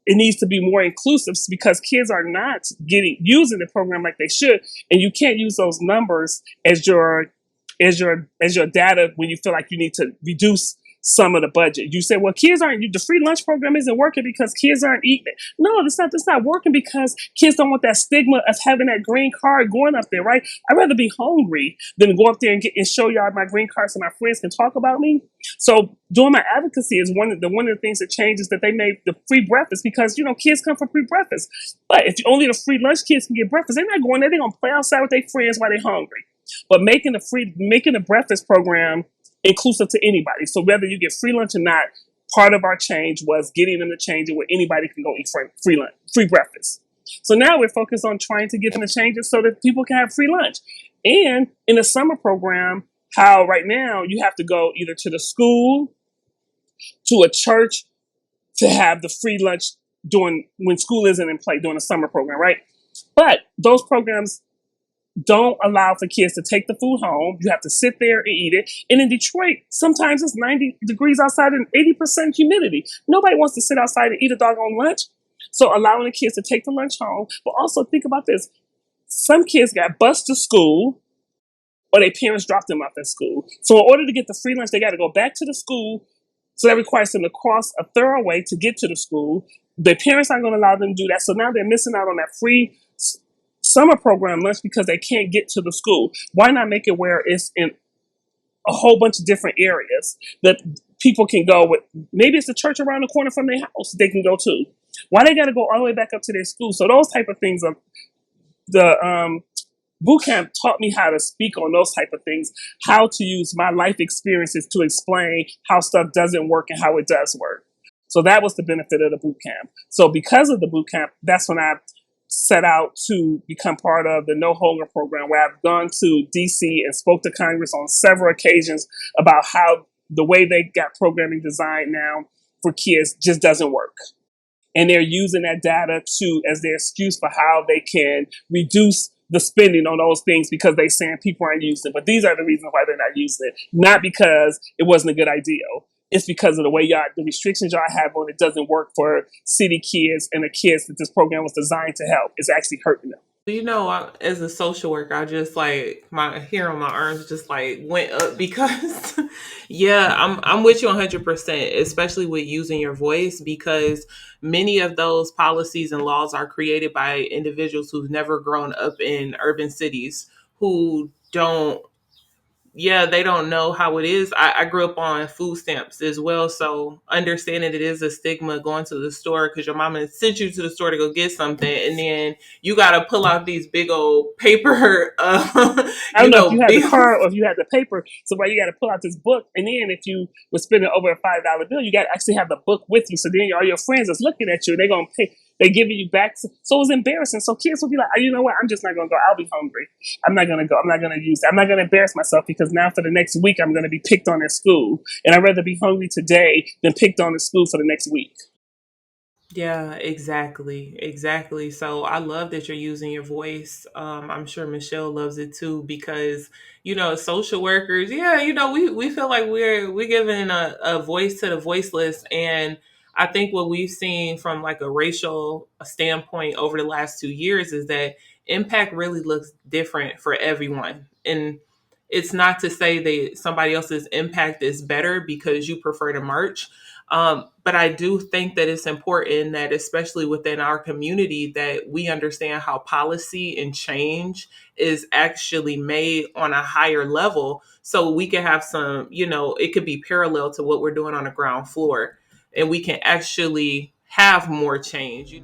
it needs to be more inclusive because kids are not using the program like they should, and you can't use those numbers as your data when you feel like you need to reduce some of the budget. You say, well, the free lunch program isn't working because kids aren't eating it. No, that's not working because kids don't want that stigma of having that green card going up there, right? I'd rather be hungry than go up there and show y'all my green card so my friends can talk about me. So doing my advocacy is one of the things that changes, that they made the free breakfast, because kids come for free breakfast. But if only the free lunch kids can get breakfast, they're not going there. They're gonna play outside with their friends while they're hungry. But making the breakfast program inclusive to anybody. So whether you get free lunch or not, part of our change was getting them to change it where anybody can go eat free breakfast. So now we're focused on trying to get them to change it so that people can have free lunch. And in the summer program, how right now you have to go either to the school, to a church to have the free lunch when school isn't in play during the summer program, right? But those programs don't allow for kids to take the food home. You have to sit there and eat it. And in Detroit, sometimes it's 90 degrees outside and 80% humidity. Nobody wants to sit outside and eat a doggone lunch. So allowing the kids to take the lunch home. But also think about this. Some kids got bused to school, or their parents dropped them off at school. So in order to get the free lunch, they got to go back to the school. So that requires them to cross a thorough way to get to the school. Their parents aren't going to allow them to do that. So now they're missing out on that free summer program lunch because they can't get to the school. Why not make it where it's in a whole bunch of different areas that people can go with? Maybe it's a church around the corner from their house they can go to. Why they got to go all the way back up to their school? So those type of things of the boot camp taught me how to speak on those type of things, how to use my life experiences to explain how stuff doesn't work and how it does work. So that was the benefit of the boot camp. So because of the boot camp, that's when I set out to become part of the No Hunger program, where I've gone to DC and spoke to Congress on several occasions about how the way they got programming designed now for kids just doesn't work. And they're using that data as their excuse for how they can reduce the spending on those things, because they're saying people aren't using it. But these are the reasons why they're not using it. Not because it wasn't a good idea. It's because of the restrictions y'all have on it doesn't work for city kids and the kids that this program was designed to help. It's actually hurting them. As a social worker, I just like my hair on my arms just like went up because, yeah, I'm with you 100%, especially with using your voice, because many of those policies and laws are created by individuals who've never grown up in urban cities, who don't yeah, they don't know how it is. I grew up on food stamps as well, so understanding it is a stigma going to the store because your mama sent you to the store to go get something, and then you got to pull out these big old paper, I don't know if you had the bills. card or if you had the paper. So why you got to pull out this book, and then if you were spending over a $5 bill, you got to actually have the book with you. So then all your friends is looking at you, and they're gonna pay. They giving you back. So it was embarrassing. So kids will be like, oh, you know what? I'm just not gonna go. I'll be hungry. I'm not gonna go. I'm not gonna use. I'm not gonna embarrass myself because now for the next week I'm gonna be picked on at school, and I'd rather be hungry today than picked on at school for the next week. Yeah, exactly. Exactly. So I love that you're using your voice. I'm sure Michelle loves it too because, social workers, yeah, we feel like we're giving a voice to the voiceless. And I think what we've seen from like a racial standpoint over the last 2 years is that impact really looks different for everyone. And it's not to say that somebody else's impact is better because you prefer to march, but I do think that it's important that, especially within our community, that we understand how policy and change is actually made on a higher level so we can have some, it could be parallel to what we're doing on the ground floor and we can actually have more change.